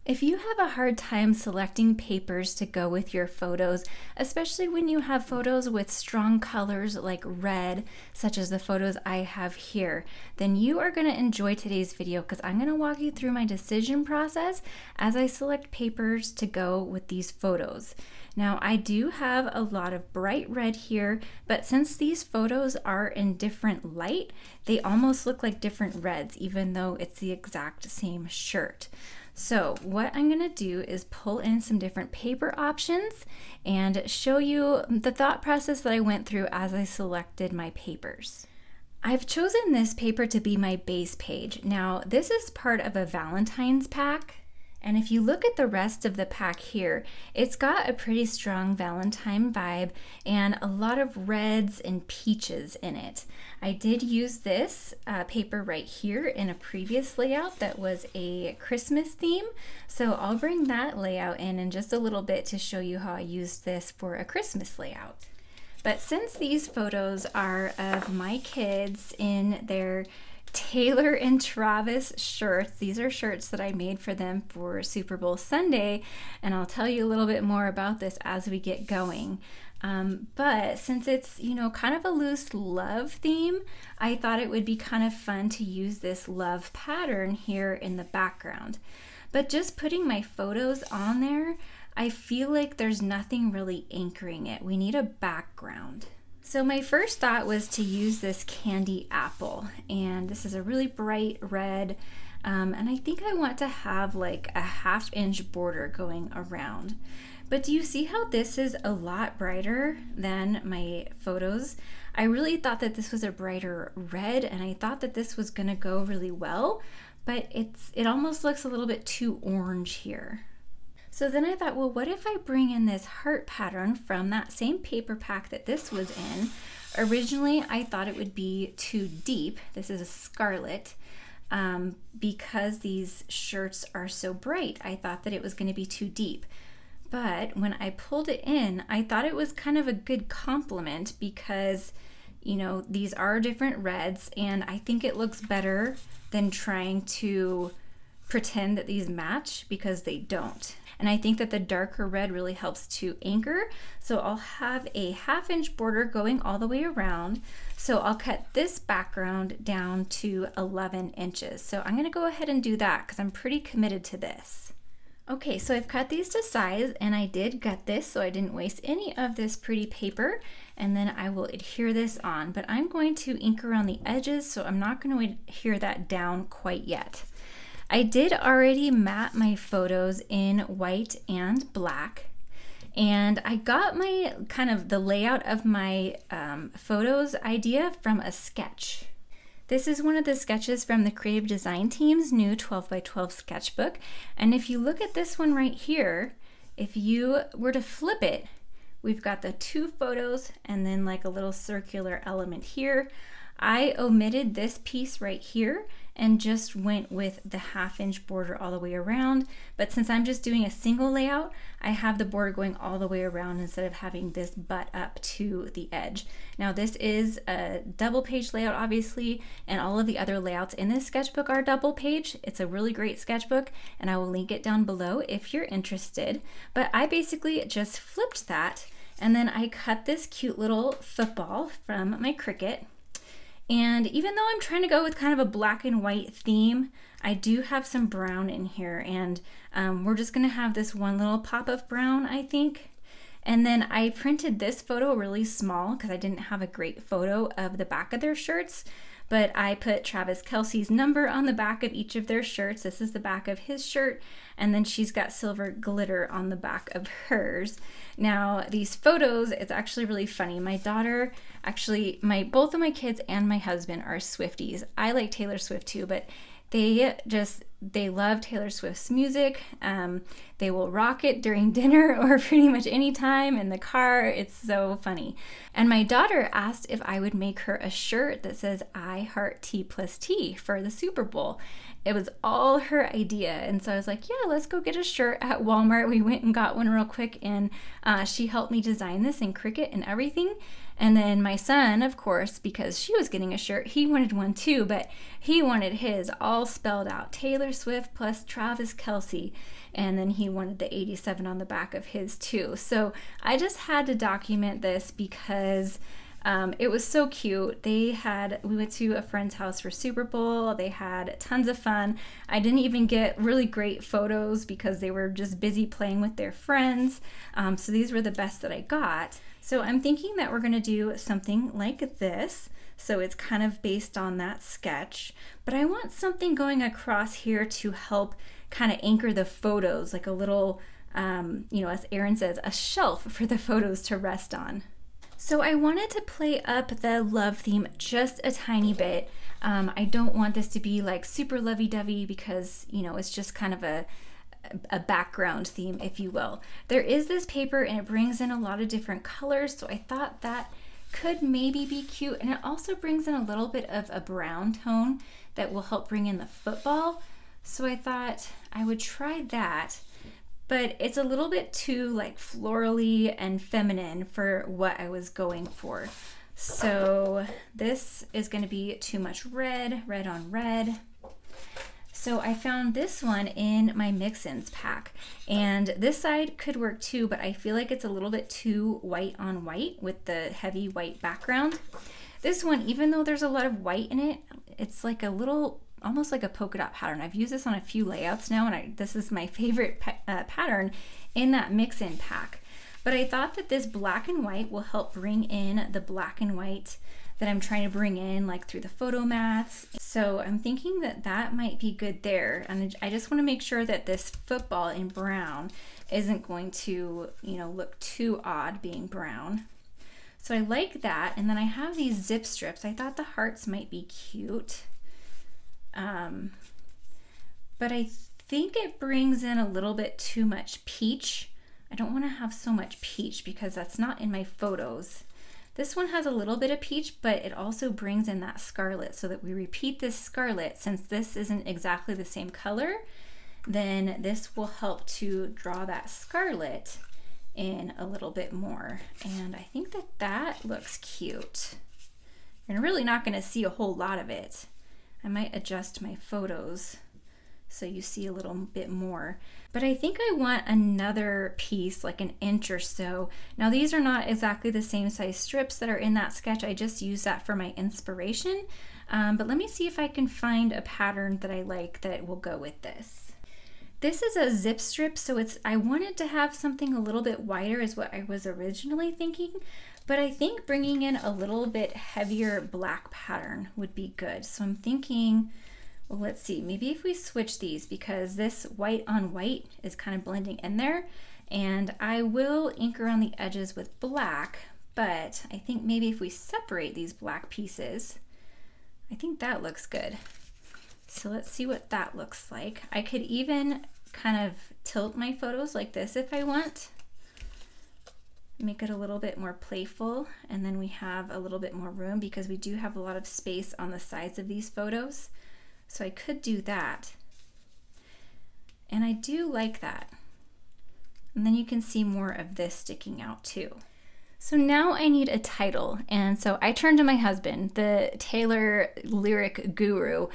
If you have a hard time selecting papers to go with your photos, especially when you have photos with strong colors like red, such as the photos I have here, then you are going to enjoy today's video because I'm going to walk you through my decision process as I select papers to go with these photos. Now, I do have a lot of bright red here, but since these photos are in different light, they almost look like different reds, even though it's the exact same shirt. So what I'm going to do is pull in some different paper options and show you the thought process that I went through as I selected my papers. I've chosen this paper to be my base page. Now, this is part of a Valentine's pack. And if you look at the rest of the pack here, it's got a pretty strong Valentine vibe and a lot of reds and peaches in it. I did use this paper right here in a previous layout that was a Christmas theme. So I'll bring that layout in just a little bit to show you how I used this for a Christmas layout. But since these photos are of my kids in their Taylor and Travis shirts. These are shirts that I made for them for Super Bowl Sunday, and I'll tell you a little bit more about this as we get going. But since it's, kind of a loose love theme, I thought it would be kind of fun to use this love pattern here in the background. But just putting my photos on there, I feel like there's nothing really anchoring it. We need a background. So my first thought was to use this candy apple, and this is a really bright red, and I think I want to have like a 1/2 inch border going around. But do you see how this is a lot brighter than my photos? I really thought that this was a brighter red, and I thought that this was gonna go really well, but it almost looks a little bit too orange here. So then I thought, well, what if I bring in this heart pattern from that same paper pack that this was in? Originally, I thought it would be too deep. This is a scarlet. Because these shirts are so bright, I thought that it was going to be too deep. But when I pulled it in, I thought it was kind of a good complement because, these are different reds, and I think it looks better than trying to pretend that these match because they don't. And I think that the darker red really helps to anchor. So I'll have a 1/2 inch border going all the way around. So I'll cut this background down to 11 inches. So I'm gonna go ahead and do that because I'm pretty committed to this. Okay, so I've cut these to size, and I did gut this so I didn't waste any of this pretty paper, and then I will adhere this on. But I'm going to ink around the edges, so I'm not going to adhere that down quite yet. I did already mat my photos in white and black, and I got my kind of the layout of my photos idea from a sketch. This is one of the sketches from the Creative Design Team's new 12 by 12 sketchbook, and if you look at this one right here, if you were to flip it, we've got the 2 photos and then like a little circular element here. I omitted this piece right here and just went with the 1/2 inch border all the way around. But since I'm just doing a single layout, I have the border going all the way around instead of having this butt up to the edge. Now this is a double page layout, obviously, and all of the other layouts in this sketchbook are double page. It's a really great sketchbook, and I will link it down below if you're interested. But I basically just flipped that, and then I cut this cute little football from my Cricut. And even though I'm trying to go with kind of a black and white theme, I do have some brown in here, and we're just gonna have this one little pop of brown, I think. And then I printed this photo really small because I didn't have a great photo of the back of their shirts, but I put Travis Kelce's number on the back of each of their shirts. This is the back of his shirt, and then she's got silver glitter on the back of hers. Now these photos, it's actually really funny. My daughter, actually both of my kids and my husband are Swifties. I like Taylor Swift too, but they love Taylor Swift's music. They will rock it during dinner or pretty much any time in the car. It's so funny. And my daughter asked if I would make her a shirt that says I heart T+T for the Super Bowl. it was all her idea. And so I was like, yeah, let's go get a shirt at Walmart. We went and got one real quick, and she helped me design this in Cricut and everything. And then my son, of course, because she was getting a shirt, he wanted one too, but he wanted his all spelled out, Taylor Swift plus Travis Kelce. And then he wanted the 87 on the back of his too. So I just had to document this because it was so cute. We went to a friend's house for Super Bowl. They had tons of fun. I didn't even get really great photos because they were just busy playing with their friends. So these were the best that I got. So I'm thinking that we're gonna do something like this. So it's kind of based on that sketch, but I want something going across here to help kind of anchor the photos, like a little, as Erin says, a shelf for the photos to rest on. So I wanted to play up the love theme just a tiny bit. I don't want this to be like super lovey-dovey because, it's just kind of a background theme, if you will. There is this paper and it brings in a lot of different colors, so I thought that could maybe be cute. And it also brings in a little bit of a brown tone that will help bring in the football. So I thought I would try that. But it's a little bit too like florally and feminine for what I was going for. So this is going to be too much red on red. So I found this one in my mix-ins pack, and this side could work too, but I feel like it's a little bit too white on white with the heavy white background. This one, even though there's a lot of white in it, it's like a little, almost like a polka dot pattern. I've used this on a few layouts now, and this is my favorite pattern in that mix-in pack. But I thought that this black and white will help bring in the black and white that I'm trying to bring in, like through the photo mats. So I'm thinking that that might be good there. And I just want to make sure that this football in brown isn't going to, look too odd being brown. So I like that. And then I have these zip strips. I thought the hearts might be cute. But I think it brings in a little bit too much peach. I don't want to have so much peach because that's not in my photos. This one has a little bit of peach, but it also brings in that scarlet, so that we repeat this scarlet. Since this isn't exactly the same color, then this will help to draw that scarlet in a little bit more. And I think that that looks cute. You're really not going to see a whole lot of it. I might adjust my photos so you see a little bit more. But I think I want another piece, like an inch or so. Now these are not exactly the same size strips that are in that sketch. I just use that for my inspiration. But let me see if I can find a pattern that I like that will go with this. This is a zip strip, so I wanted to have something a little bit wider is what I was originally thinking. But I think bringing in a little bit heavier black pattern would be good. So I'm thinking, well, let's see, maybe if we switch these, because this white on white is kind of blending in there, and I will ink around the edges with black, but I think maybe if we separate these black pieces, I think that looks good. So let's see what that looks like. I could even kind of tilt my photos like this if I want. Make it a little bit more playful, and then we have a little bit more room because we do have a lot of space on the sides of these photos. So I could do that. And I do like that. And then you can see more of this sticking out too. So now I need a title, and so I turned to my husband, the Taylor lyric guru.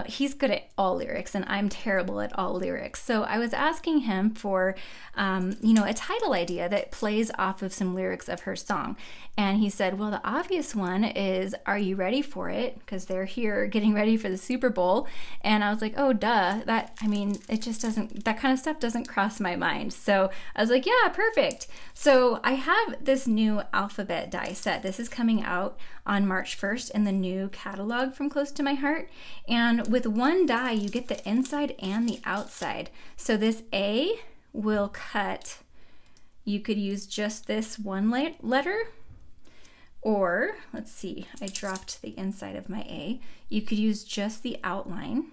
He's good at all lyrics, and I'm terrible at all lyrics. So I was asking him for, a title idea that plays off of some lyrics of her song. And he said, well, the obvious one is, "Are you ready for it?" Because they're here getting ready for the Super Bowl. And I was like, oh, duh. It just doesn't, that kind of stuff doesn't cross my mind. So I was like, yeah, perfect. So I have this new alphabet die set. This is coming out on March 1st in the new catalog from Close to My Heart. And with one die, you get the inside and the outside. So this A will cut, you could use just this one letter, or let's see, I dropped the inside of my A. You could use just the outline,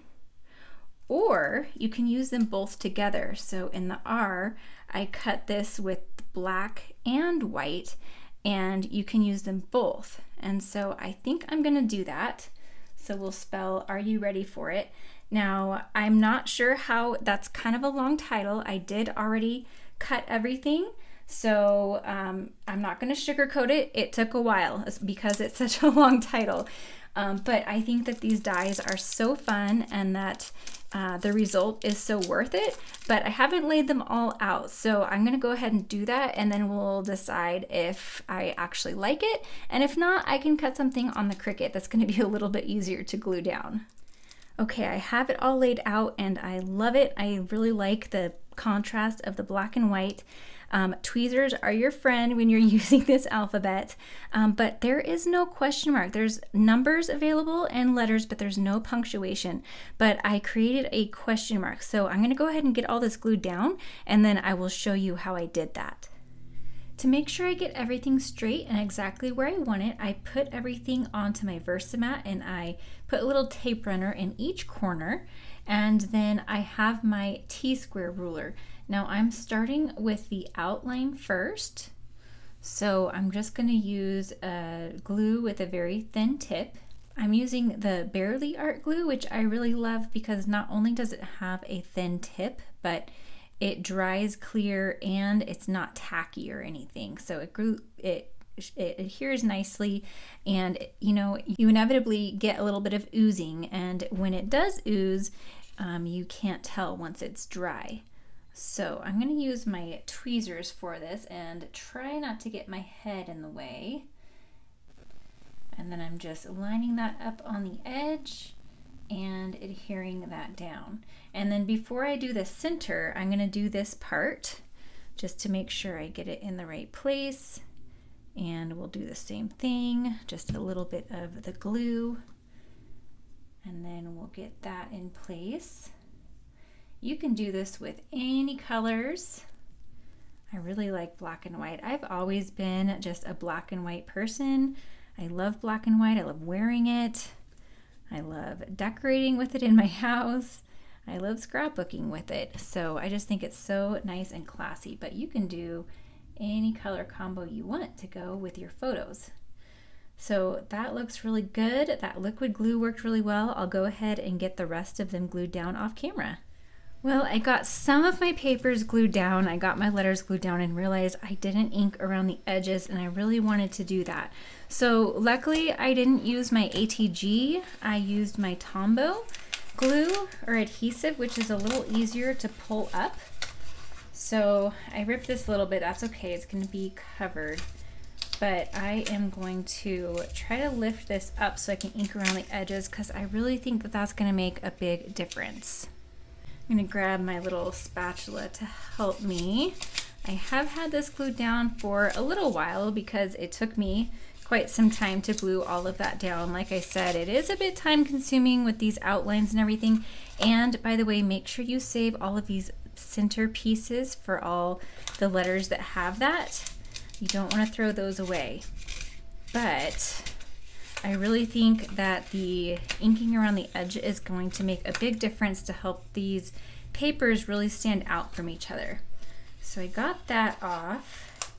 or you can use them both together. So in the R, I cut this with black and white, and you can use them both. And so I think I'm gonna do that. So we'll spell, "Are you ready for it?" Now, I'm not sure how, that's kind of a long title. I did already cut everything, so I'm not going to sugarcoat it. It took a while because it's such a long title. But I think that these dies are so fun and that the result is so worth it. But I haven't laid them all out, so I'm going to go ahead and do that, and then we'll decide if I actually like it. And if not, I can cut something on the Cricut that's going to be a little bit easier to glue down. Okay, I have it all laid out and I love it. I really like the contrast of the black and white. Tweezers are your friend when you're using this alphabet, but there is no question mark. There's numbers available and letters, but there's no punctuation. But I created a question mark. So I'm gonna go ahead and get all this glued down, and then I will show you how I did that. To make sure I get everything straight and exactly where I want it, I put everything onto my Versamat and I put a little tape runner in each corner, and then I have my T-square ruler. Now I'm starting with the outline first, so I'm just going to use a glue with a very thin tip. I'm using the Barely Art glue, which I really love because not only does it have a thin tip, but it dries clear and it's not tacky or anything. So it adheres nicely, and you know, you inevitably get a little bit of oozing, and when it does ooze, you can't tell once it's dry. So I'm going to use my tweezers for this and try not to get my head in the way. And then I'm just lining that up on the edge and adhering that down. And then before I do the center, I'm going to do this part just to make sure I get it in the right place. And we'll do the same thing, just a little bit of the glue, and then we'll get that in place. You can do this with any colors. I really like black and white. I've always been just a black and white person. I love black and white. I love wearing it. I love decorating with it in my house. I love scrapbooking with it. So I just think it's so nice and classy, but you can do any color combo you want to go with your photos. So that looks really good. That liquid glue worked really well. I'll go ahead and get the rest of them glued down off camera. Well, I got some of my papers glued down. I got my letters glued down and realized I didn't ink around the edges, and I really wanted to do that. So luckily I didn't use my ATG. I used my Tombow glue or adhesive, which is a little easier to pull up. So I ripped this a little bit. That's okay, it's going to be covered. But I am going to try to lift this up so I can ink around the edges, because I really think that that's going to make a big difference. I'm going to grab my little spatula to help me. I have had this glued down for a little while because it took me quite some time to glue all of that down. Like I said, it is a bit time consuming with these outlines and everything. And by the way, make sure you save all of these center pieces for all the letters that have that. You don't want to throw those away. But I really think that the inking around the edge is going to make a big difference to help these papers really stand out from each other. So I got that off,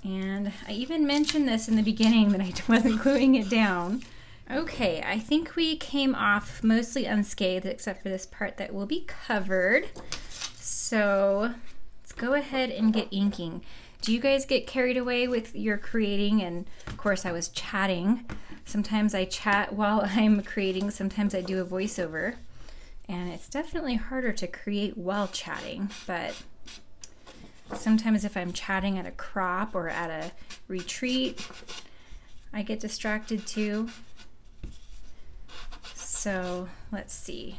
and I even mentioned this in the beginning that I wasn't gluing it down. Okay, I think we came off mostly unscathed except for this part that will be covered. So let's go ahead and get inking. Do you guys get carried away with your creating? And of course I was chatting. Sometimes I chat while I'm creating, sometimes I do a voiceover. And it's definitely harder to create while chatting, but sometimes if I'm chatting at a crop or at a retreat, I get distracted too. So let's see.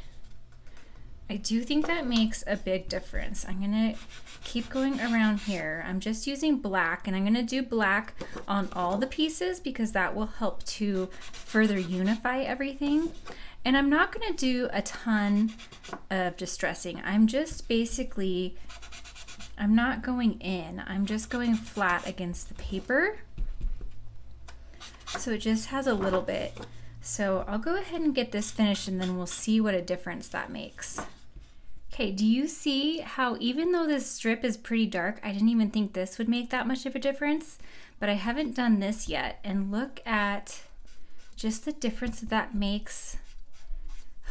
I do think that makes a big difference. I'm gonna keep going around here. I'm just using black, and I'm gonna do black on all the pieces because that will help to further unify everything. And I'm not gonna do a ton of distressing. I'm just basically, I'm not going in. I'm just going flat against the paper. So it just has a little bit. So I'll go ahead and get this finished, and then we'll see what a difference that makes. Okay, do you see how even though this strip is pretty dark, I didn't even think this would make that much of a difference, but I haven't done this yet, and look at just the difference that makes.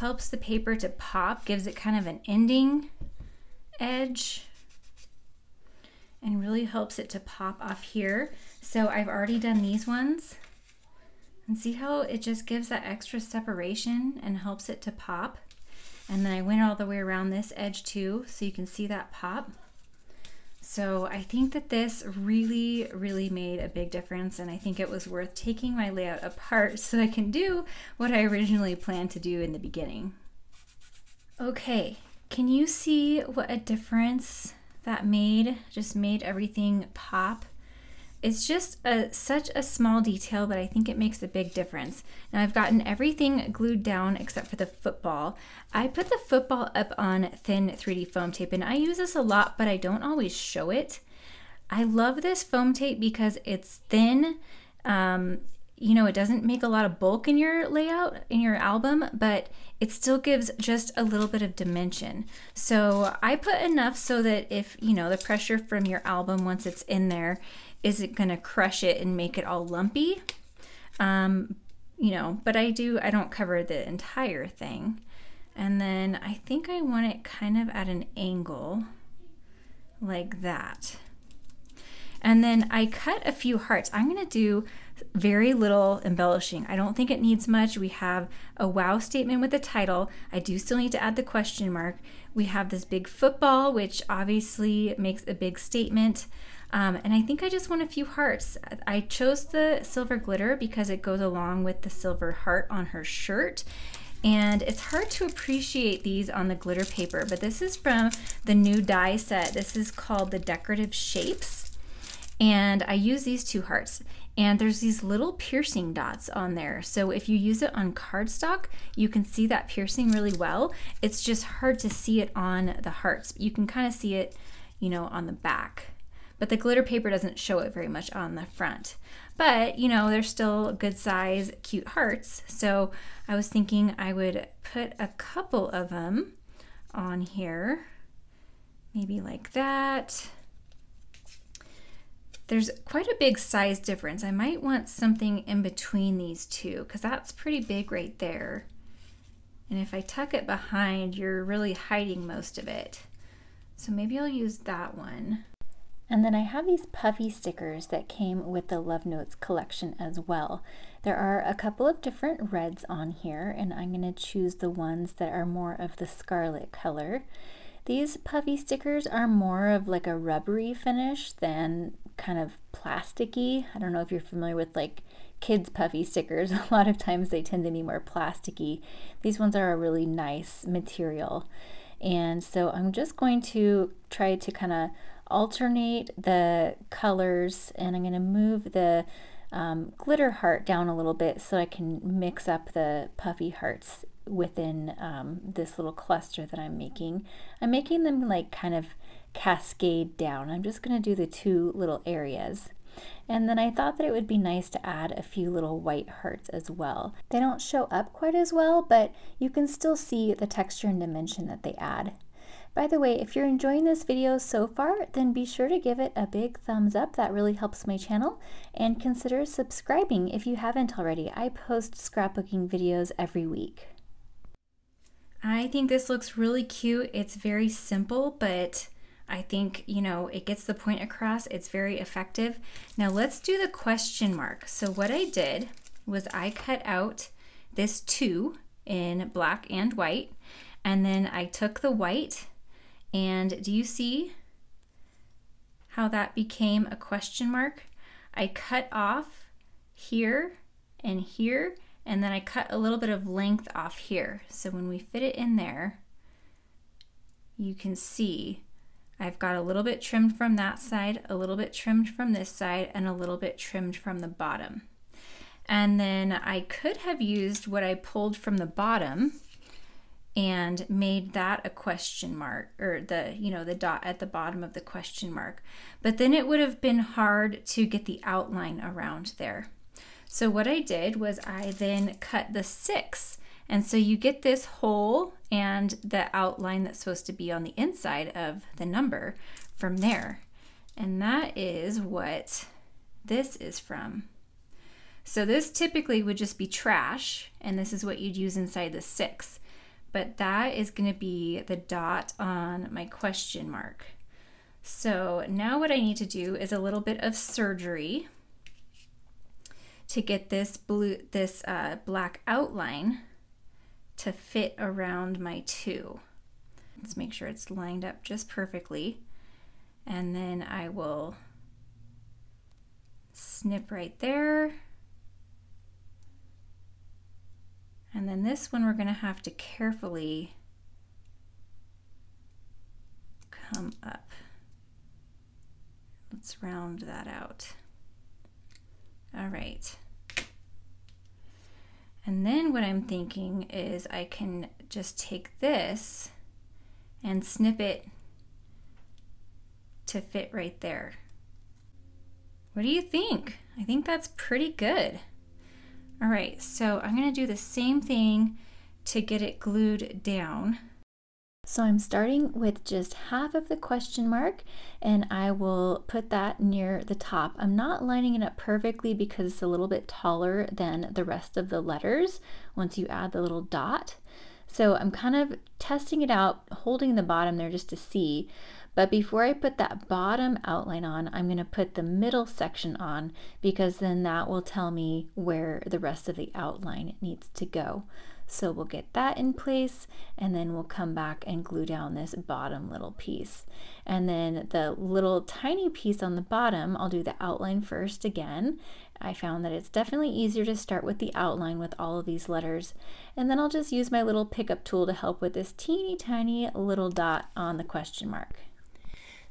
helps the paper to pop, gives it kind of an ending edge, and really helps it to pop off here. So I've already done these ones, and see how it just gives that extra separation and helps it to pop. And then I went all the way around this edge too, so you can see that pop. So I think that this really, really made a big difference, and I think it was worth taking my layout apart so I can do what I originally planned to do in the beginning. Okay, can you see what a difference that made? Just made everything pop. It's just such a small detail, but I think it makes a big difference. Now I've gotten everything glued down except for the football. I put the football up on thin 3D foam tape, and I use this a lot, but I don't always show it. I love this foam tape because it's thin. You know, it doesn't make a lot of bulk in your layout, in your album, but it still gives just a little bit of dimension. So I put enough so that if, you know, the pressure from your album once it's in there isn't gonna crush it and make it all lumpy. You know, but I don't cover the entire thing. And then I think I want it kind of at an angle like that. And then I cut a few hearts. I'm gonna do very little embellishing. I don't think it needs much. We have a wow statement with the title. I do still need to add the question mark. We have this big football, which obviously makes a big statement. And I think I just want a few hearts. I chose the silver glitter because it goes along with the silver heart on her shirt. And it's hard to appreciate these on the glitter paper, but this is from the new die set. This is called the Decorative Shapes. And I use these two hearts. And there's these little piercing dots on there. So if you use it on cardstock, you can see that piercing really well. It's just hard to see it on the hearts. You can kind of see it, you know, on the back. But the glitter paper doesn't show it very much on the front. But, you know, they're still good size, cute hearts. So I was thinking I would put a couple of them on here, maybe like that. There's quite a big size difference. I might want something in between these two because that's pretty big right there. And if I tuck it behind, you're really hiding most of it. So maybe I'll use that one. And then I have these puffy stickers that came with the Love Notes collection as well. There are a couple of different reds on here, and I'm going to choose the ones that are more of the scarlet color. These puffy stickers are more of like a rubbery finish than kind of plasticky. I don't know if you're familiar with like kids puffy stickers. A lot of times they tend to be more plasticky. These ones are a really nice material. And so I'm just going to try to kind of alternate the colors, and I'm going to move the glitter heart down a little bit so I can mix up the puffy hearts within this little cluster that I'm making. I'm making them like kind of cascade down. I'm just going to do the two little areas. And then I thought that it would be nice to add a few little white hearts as well. They don't show up quite as well, but you can still see the texture and dimension that they add. By the way, if you're enjoying this video so far, then be sure to give it a big thumbs up. That really helps my channel. And consider subscribing if you haven't already. I post scrapbooking videos every week. I think this looks really cute. It's very simple, but I think, you know, it gets the point across. It's very effective. Now let's do the question mark. So what I did was I cut out this 2 in black and white, and then I took the white, and do you see how that became a question mark? I cut off here and here, and then I cut a little bit of length off here. So when we fit it in there, you can see I've got a little bit trimmed from that side, a little bit trimmed from this side, and a little bit trimmed from the bottom. And then I could have used what I pulled from the bottom and made that a question mark, or the, you know, the dot at the bottom of the question mark. But then it would have been hard to get the outline around there. So what I did was I then cut the 6. And so you get this hole and the outline that's supposed to be on the inside of the number from there. And that is what this is from. So this typically would just be trash, and this is what you'd use inside the 6. but that is going to be the dot on my question mark. So now what I need to do is a little bit of surgery to get this black outline to fit around my 2. Let's make sure it's lined up just perfectly. And then I will snip right there. And then this one we're going to have to carefully come up. Let's round that out. All right. And then what I'm thinking is I can just take this and snip it to fit right there. What do you think? I think that's pretty good. All right, so I'm gonna do the same thing to get it glued down. So I'm starting with just half of the question mark, and I will put that near the top. I'm not lining it up perfectly because it's a little bit taller than the rest of the letters once you add the little dot. So I'm kind of testing it out, holding the bottom there just to see. But before I put that bottom outline on, I'm going to put the middle section on, because then that will tell me where the rest of the outline needs to go. So we'll get that in place, and then we'll come back and glue down this bottom little piece. And then the little tiny piece on the bottom, I'll do the outline first again. I found that it's definitely easier to start with the outline with all of these letters. And then I'll just use my little pickup tool to help with this teeny tiny little dot on the question mark.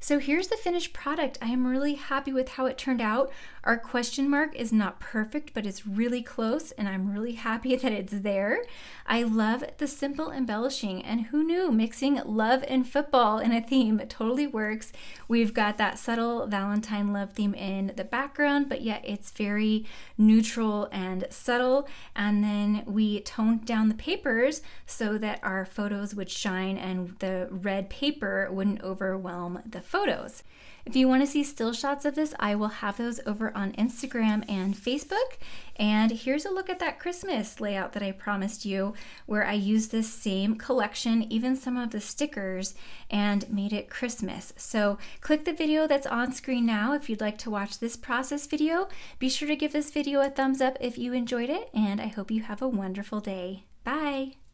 So here's the finished product. I am really happy with how it turned out. Our question mark is not perfect, but it's really close, and I'm really happy that it's there. I love the simple embellishing, and who knew, mixing love and football in a theme totally works. We've got that subtle Valentine love theme in the background, but yet it's very neutral and subtle. And then we toned down the papers so that our photos would shine and the red paper wouldn't overwhelm the photos. If you want to see still shots of this, I will have those over on Instagram and Facebook. And here's a look at that Christmas layout that I promised you, where I used this same collection, even some of the stickers, and made it Christmas. So click the video that's on screen now if you'd like to watch this process video. Be sure to give this video a thumbs up if you enjoyed it, and I hope you have a wonderful day. Bye!